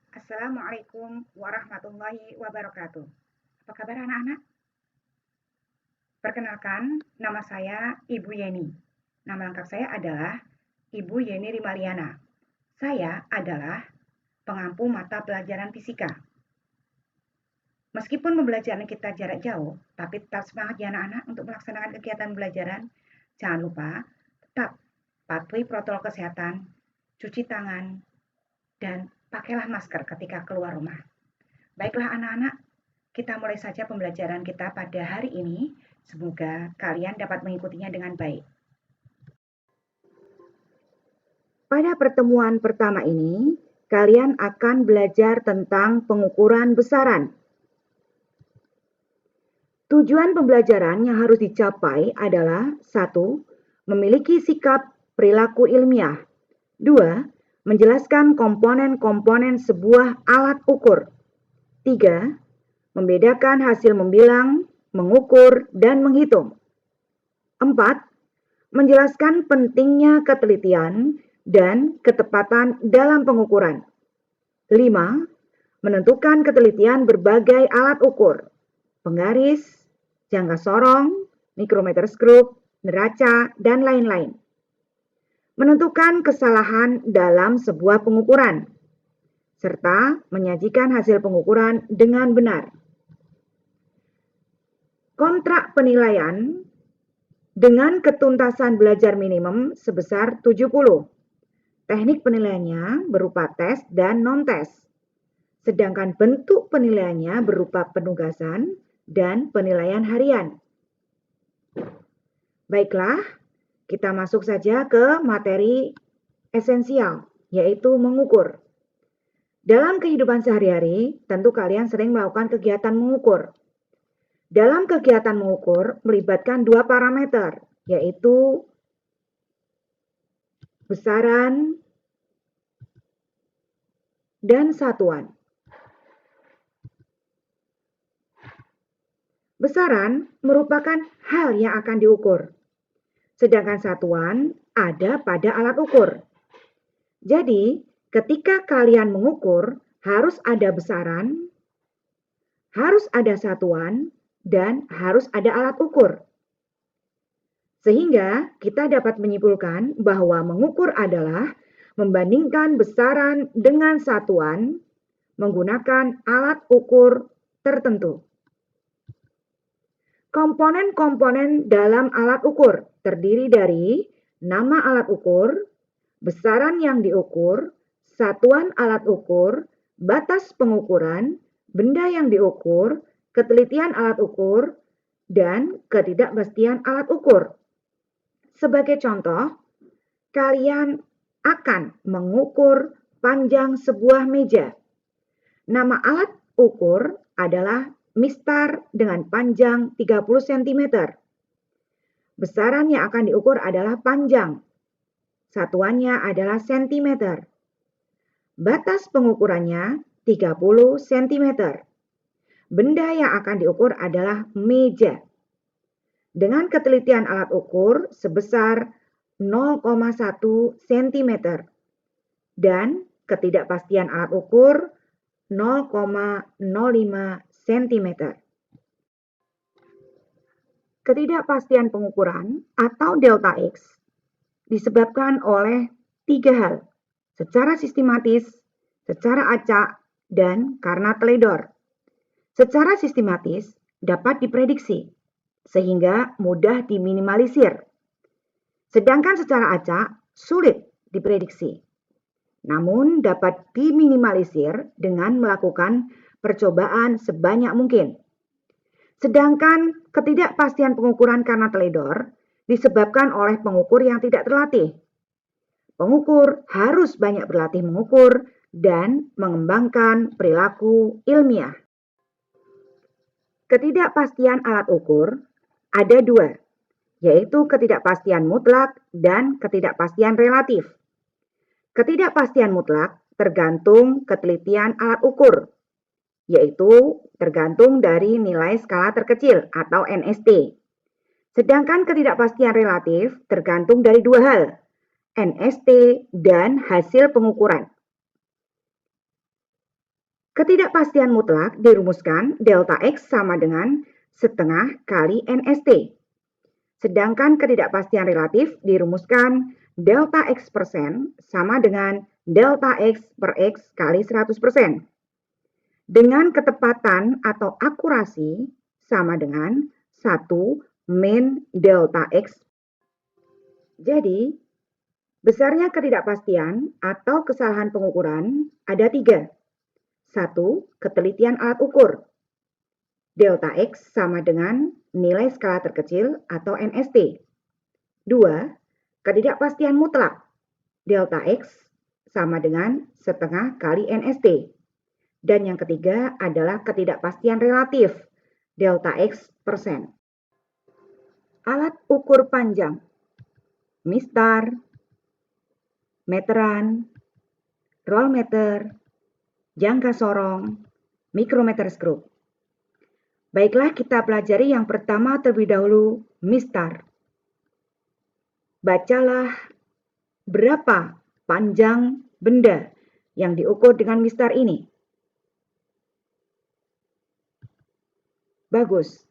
Assalamualaikum warahmatullahi wabarakatuh. Apa kabar anak-anak? Perkenalkan, nama saya Ibu Yeni. Nama lengkap saya adalah Ibu Yeni Rimaliana. Saya adalah pengampu mata pelajaran fisika. Meskipun pembelajaran kita jarak jauh, tapi tetap semangat ya anak-anak untuk melaksanakan kegiatan pembelajaran. Jangan lupa tetap patuhi protokol kesehatan, cuci tangan, dan pakailah masker ketika keluar rumah. Baiklah anak-anak, kita mulai saja pembelajaran kita pada hari ini. Semoga kalian dapat mengikutinya dengan baik. Pada pertemuan pertama ini, kalian akan belajar tentang pengukuran besaran. Tujuan pembelajaran yang harus dicapai adalah 1. Memiliki sikap perilaku ilmiah. 2. Menjelaskan komponen-komponen sebuah alat ukur. 3. Membedakan hasil membilang, mengukur, dan menghitung. 4. Menjelaskan pentingnya ketelitian dan ketepatan dalam pengukuran. 5. Menentukan ketelitian berbagai alat ukur, penggaris, jangka sorong, mikrometerskop, neraca, dan lain-lain. Menentukan kesalahan dalam sebuah pengukuran, serta menyajikan hasil pengukuran dengan benar. Kontrak penilaian dengan ketuntasan belajar minimum sebesar 70. Teknik penilaiannya berupa tes dan non-tes. Sedangkan bentuk penilaiannya berupa penugasan dan penilaian harian. Baiklah, kita masuk saja ke materi esensial, yaitu mengukur. Dalam kehidupan sehari-hari, tentu kalian sering melakukan kegiatan mengukur. Dalam kegiatan mengukur melibatkan dua parameter, yaitu besaran dan satuan. Besaran merupakan hal yang akan diukur, sedangkan satuan ada pada alat ukur. Jadi, ketika kalian mengukur, harus ada besaran, harus ada satuan, dan harus ada alat ukur. Sehingga kita dapat menyimpulkan bahwa mengukur adalah membandingkan besaran dengan satuan menggunakan alat ukur tertentu. Komponen-komponen dalam alat ukur terdiri dari nama alat ukur, besaran yang diukur, satuan alat ukur, batas pengukuran, benda yang diukur, ketelitian alat ukur, dan ketidakpastian alat ukur. Sebagai contoh, kalian akan mengukur panjang sebuah meja. Nama alat ukur adalah mistar dengan panjang 30 cm. Besaran yang akan diukur adalah panjang. Satuannya adalah cm. Batas pengukurannya 30 cm. Benda yang akan diukur adalah meja. Dengan ketelitian alat ukur sebesar 0,1 cm dan ketidakpastian alat ukur 0,05 cm. Ketidakpastian pengukuran atau delta X disebabkan oleh tiga hal, secara sistematis, secara acak, dan karena teledor. Secara sistematis dapat diprediksi, sehingga mudah diminimalisir. Sedangkan secara acak sulit diprediksi, namun dapat diminimalisir dengan melakukan percobaan sebanyak mungkin. Sedangkan ketidakpastian pengukuran karena teledor disebabkan oleh pengukur yang tidak terlatih. Pengukur harus banyak berlatih mengukur dan mengembangkan perilaku ilmiah. Ketidakpastian alat ukur ada dua, yaitu ketidakpastian mutlak dan ketidakpastian relatif. Ketidakpastian mutlak tergantung ketelitian alat ukur, yaitu tergantung dari nilai skala terkecil atau NST. Sedangkan ketidakpastian relatif tergantung dari dua hal, NST dan hasil pengukuran. Ketidakpastian mutlak dirumuskan delta X sama dengan setengah kali NST. Sedangkan ketidakpastian relatif dirumuskan delta X persen sama dengan delta X per X kali 100%. Dengan ketepatan atau akurasi sama dengan 1 min delta X. Jadi, besarnya ketidakpastian atau kesalahan pengukuran ada 3. 1. Ketelitian alat ukur. Delta X sama dengan nilai skala terkecil atau NST. 2. Ketidakpastian mutlak. Delta X sama dengan setengah kali NST. Dan yang ketiga adalah ketidakpastian relatif. Delta X persen. Alat ukur panjang. Mistar, meteran, rollmeter, jangka sorong, mikrometer skrup. Baiklah, kita pelajari yang pertama terlebih dahulu, mistar. Bacalah berapa panjang benda yang diukur dengan mistar ini. Bagus.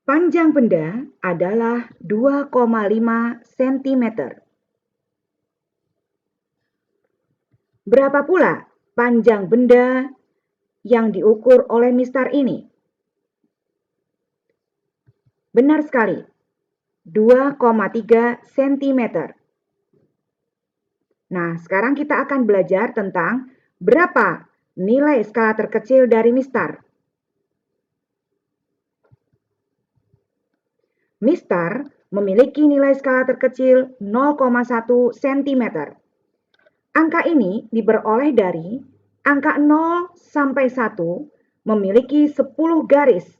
Panjang benda adalah 2,5 cm. Berapa pula panjang benda yang diukur oleh mistar ini? Benar sekali, 2,3 cm. Nah, sekarang kita akan belajar tentang berapa nilai skala terkecil dari mistar. Mistar memiliki nilai skala terkecil 0,1 cm. Angka ini diperoleh dari angka 0 sampai 1 memiliki 10 garis.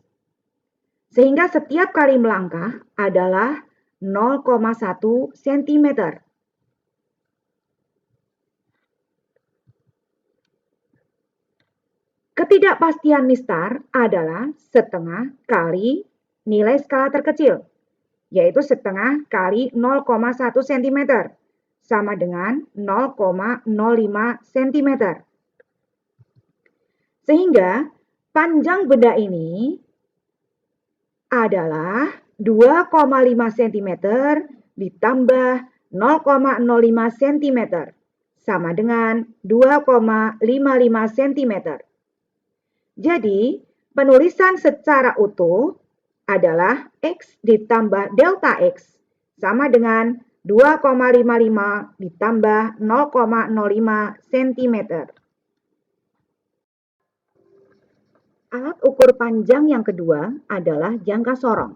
Sehingga setiap kali melangkah adalah 0,1 cm. Ketidakpastian mistar adalah setengah kali nilai skala terkecil, yaitu setengah kali 0,1 cm, sama dengan 0,05 cm. Sehingga panjang benda ini adalah 2,5 cm ditambah 0,05 cm, sama dengan 2,55 cm. Jadi, penulisan secara utuh adalah X ditambah delta X sama dengan 2,55 ditambah 0,05 cm. Alat ukur panjang yang kedua adalah jangka sorong.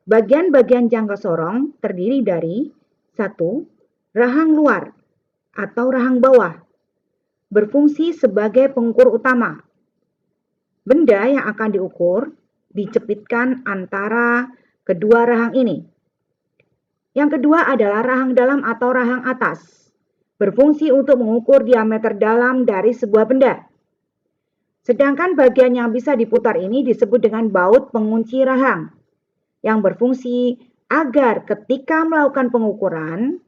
Bagian-bagian jangka sorong terdiri dari 1. Rahang luar atau rahang bawah, berfungsi sebagai pengukur utama. Benda yang akan diukur dicepitkan antara kedua rahang ini. Yang kedua adalah rahang dalam atau rahang atas, berfungsi untuk mengukur diameter dalam dari sebuah benda. Sedangkan bagian yang bisa diputar ini disebut dengan baut pengunci rahang, yang berfungsi agar ketika melakukan pengukuran,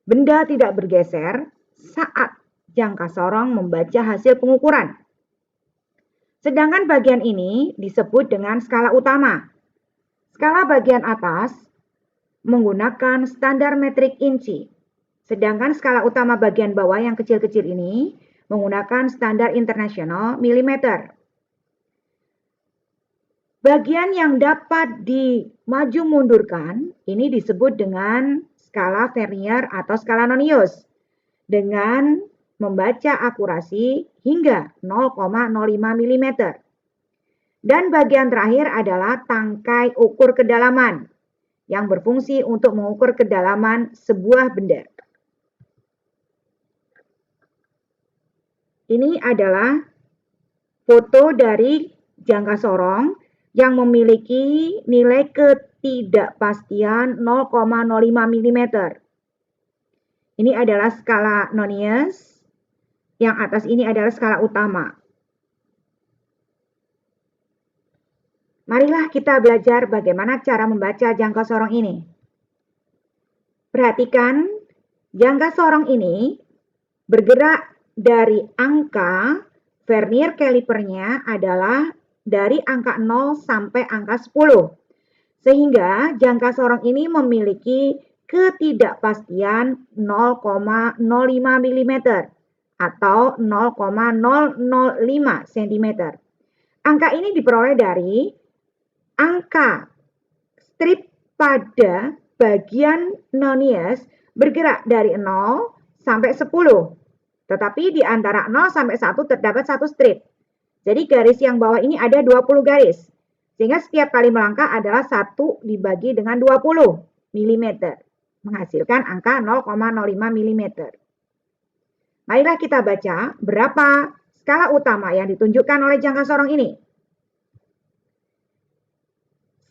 benda tidak bergeser saat jangka sorong membaca hasil pengukuran. Sedangkan bagian ini disebut dengan skala utama. Skala bagian atas menggunakan standar metrik inci. Sedangkan skala utama bagian bawah yang kecil-kecil ini menggunakan standar internasional milimeter. Bagian yang dapat dimaju mundurkan ini disebut dengan skala Vernier atau skala Nonius dengan membaca akurasi hingga 0,05 mm. Dan bagian terakhir adalah tangkai ukur kedalaman yang berfungsi untuk mengukur kedalaman sebuah benda. Ini adalah foto dari jangka sorong yang memiliki nilai ketidakpastian 0,05 mm. Ini adalah skala Nonius. Yang atas ini adalah skala utama. Marilah kita belajar bagaimana cara membaca jangka sorong ini. Perhatikan, jangka sorong ini bergerak dari angka Vernier calipernya adalah dari angka 0 sampai angka 10. Sehingga jangka sorong ini memiliki ketidakpastian 0,05 mm atau 0,005 cm. Angka ini diperoleh dari angka strip pada bagian nonius bergerak dari 0 sampai 10. Tetapi di antara 0 sampai 1 terdapat satu strip. Jadi garis yang bawah ini ada 20 garis. Sehingga setiap kali melangkah adalah 1 dibagi dengan 20 mm. Menghasilkan angka 0,05 mm. Marilah kita baca berapa skala utama yang ditunjukkan oleh jangka sorong ini.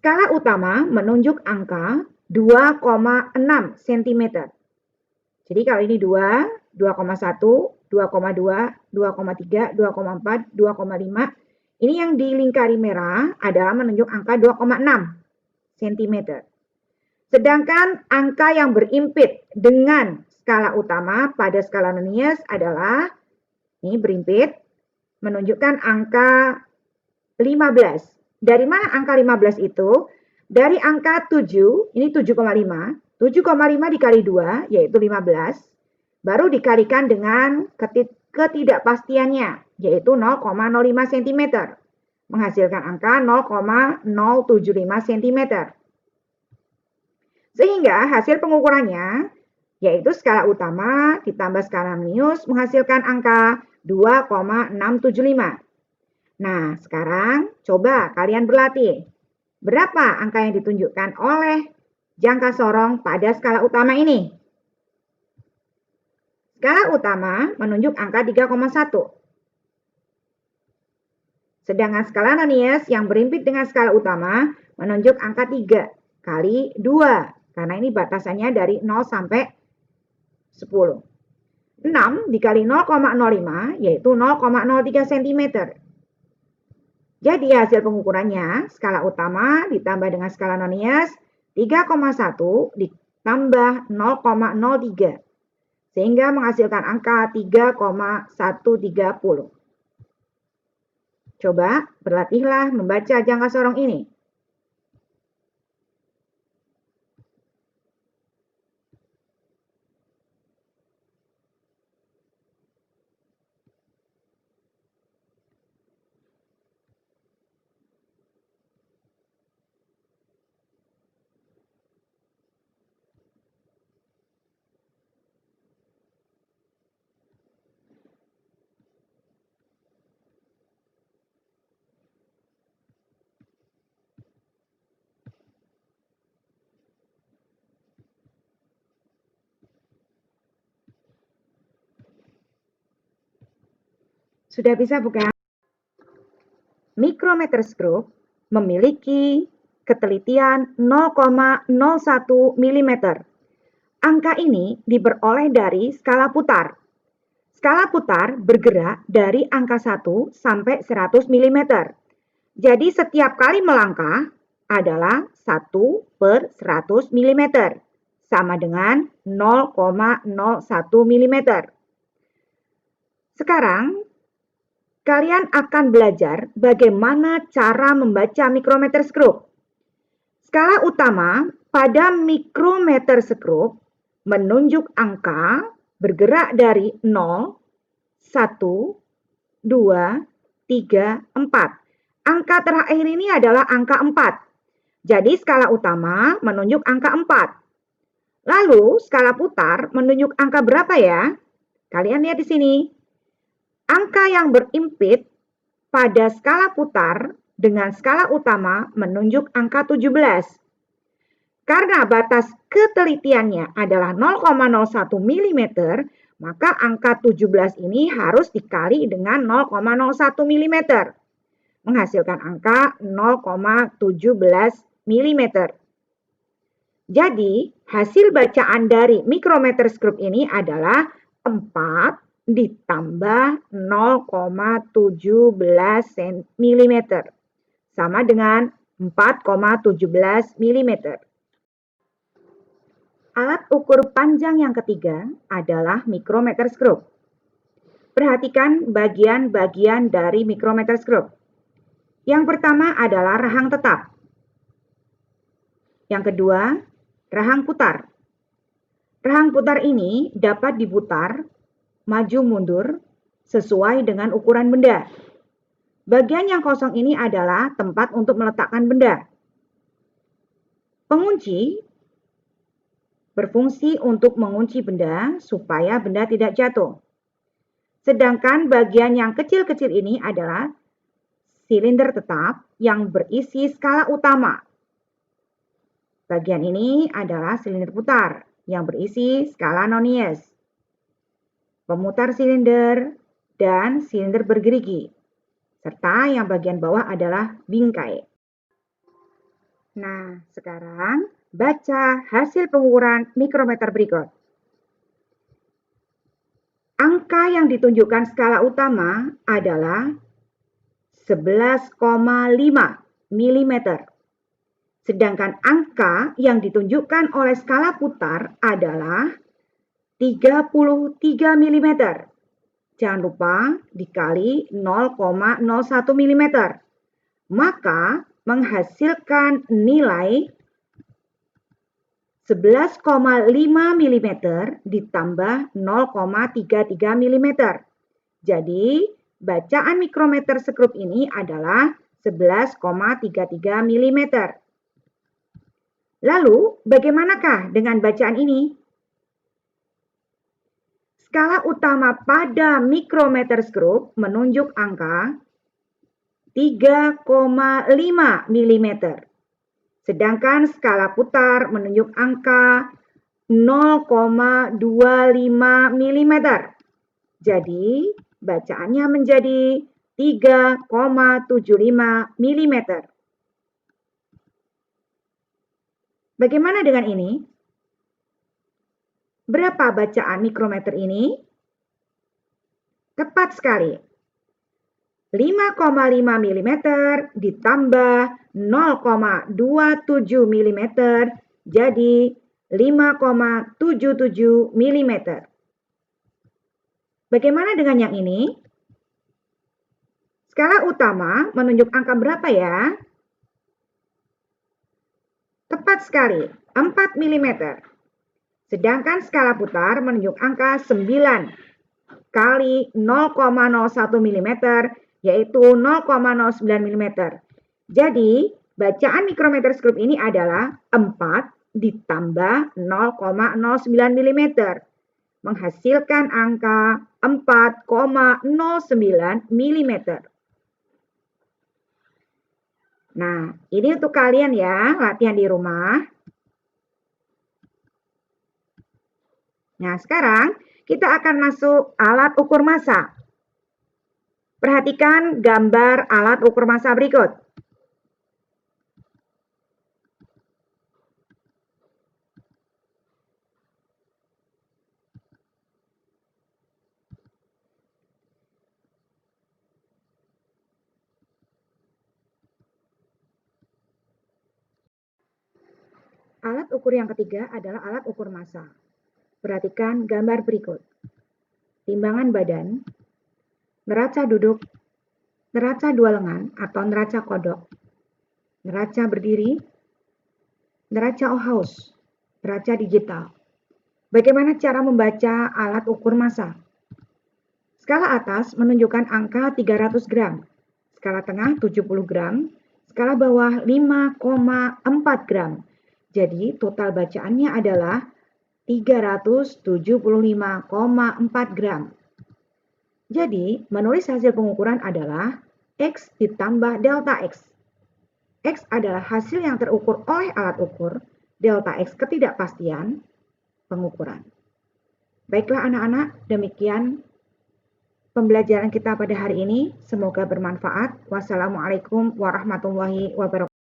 Skala utama menunjuk angka 2,6 cm. Jadi kalau ini 2, 2,1, 2,2, 2,3, 2,4, 2,5. Ini yang dilingkari merah adalah menunjuk angka 2,6 cm. Sedangkan angka yang berimpit dengan skala utama pada skala nonius adalah, ini berimpit, menunjukkan angka 15. Dari mana angka 15 itu? Dari angka 7, ini 7,5. 7,5 dikali 2, yaitu 15. Baru dikalikan dengan ketidakpastiannya, yaitu 0,05 cm. Menghasilkan angka 0,075 cm. Sehingga hasil pengukurannya, yaitu skala utama ditambah skala nonius, menghasilkan angka 2,675. Nah, sekarang coba kalian berlatih. Berapa angka yang ditunjukkan oleh jangka sorong pada skala utama ini? Skala utama menunjuk angka 3,1. Sedangkan skala nonius yang berimpit dengan skala utama menunjuk angka 3 kali 2. Karena ini batasannya dari 0 sampai 10. 6 dikali 0,05 yaitu 0,03 cm. Jadi hasil pengukurannya skala utama ditambah dengan skala nonius 3,1 ditambah 0,03 sehingga menghasilkan angka 3,130. Coba berlatihlah membaca jangka sorong ini. Sudah bisa bukan? Micrometer scope memiliki ketelitian 0,01 mm. Angka ini diperoleh dari skala putar. Skala putar bergerak dari angka 1 sampai 100 mm. Jadi setiap kali melangkah adalah 1 per 100 mm. Sama dengan 0,01 mm. Sekarang, kalian akan belajar bagaimana cara membaca micrometer scope. Skala utama pada micrometer scope menunjuk angka bergerak dari 0, 1, 2, 3, 4. Angka terakhir ini adalah angka 4. Jadi skala utama menunjuk angka 4. Lalu skala putar menunjuk angka berapa ya? Kalian lihat di sini. Angka yang berimpit pada skala putar dengan skala utama menunjuk angka 17. Karena batas ketelitiannya adalah 0,01 mm, maka angka 17 ini harus dikali dengan 0,01 mm. Menghasilkan angka 0,17 mm. Jadi, hasil bacaan dari micrometer scope ini adalah 4 ditambah 0,17 mm sama dengan 4,17 mm. Alat ukur panjang yang ketiga adalah micrometer scope. Perhatikan bagian-bagian dari mikrometerskop. Yang pertama adalah rahang tetap. Yang kedua, rahang putar. Rahang putar ini dapat diputar maju mundur sesuai dengan ukuran benda. Bagian yang kosong ini adalah tempat untuk meletakkan benda. Pengunci berfungsi untuk mengunci benda supaya benda tidak jatuh. Sedangkan bagian yang kecil-kecil ini adalah silinder tetap yang berisi skala utama. Bagian ini adalah silinder putar yang berisi skala Nonius, pemutar silinder, dan silinder bergerigi. Serta yang bagian bawah adalah bingkai. Nah, sekarang baca hasil pengukuran mikrometer berikut. Angka yang ditunjukkan skala utama adalah 11,5 mm. Sedangkan angka yang ditunjukkan oleh skala putar adalah 33 mm. Jangan lupa dikali 0,01 mm. Maka menghasilkan nilai 11,5 mm ditambah 0,33 mm. Jadi, bacaan mikrometer skrup ini adalah 11,33 mm. Lalu, bagaimanakah dengan bacaan ini? Skala utama pada mikrometer skrup menunjuk angka 3,5 mm. Sedangkan skala putar menunjuk angka 0,25 mm. Jadi, bacaannya menjadi 3,75 mm. Bagaimana dengan ini? Berapa bacaan mikrometer ini? Tepat sekali. 5,5 mm ditambah 0,27 mm jadi 5,77 mm. Bagaimana dengan yang ini? Skala utama menunjuk angka berapa ya? Tepat sekali, 4 mm. Sedangkan skala putar menunjuk angka 9 kali 0,01 mm yaitu 0,09 mm. Jadi, bacaan mikrometer skrup ini adalah 4 ditambah 0,09 mm. Menghasilkan angka 4,09 mm. Nah, ini untuk kalian ya, latihan di rumah. Nah, sekarang kita akan masuk alat ukur massa. Perhatikan gambar alat ukur massa berikut. Alat ukur yang ketiga adalah alat ukur massa. Perhatikan gambar berikut. Timbangan badan, neraca duduk, neraca dua lengan atau neraca kodok, neraca berdiri, neraca Ohaus, neraca digital. Bagaimana cara membaca alat ukur massa? Skala atas menunjukkan angka 300 gram, skala tengah 70 gram, skala bawah 5,4 gram. Jadi total bacaannya adalah 375,4 gram. Jadi menulis hasil pengukuran adalah X ditambah delta X. X adalah hasil yang terukur oleh alat ukur, delta X ketidakpastian pengukuran. Baiklah anak-anak, demikian pembelajaran kita pada hari ini. Semoga bermanfaat. Wassalamualaikum warahmatullahi wabarakatuh.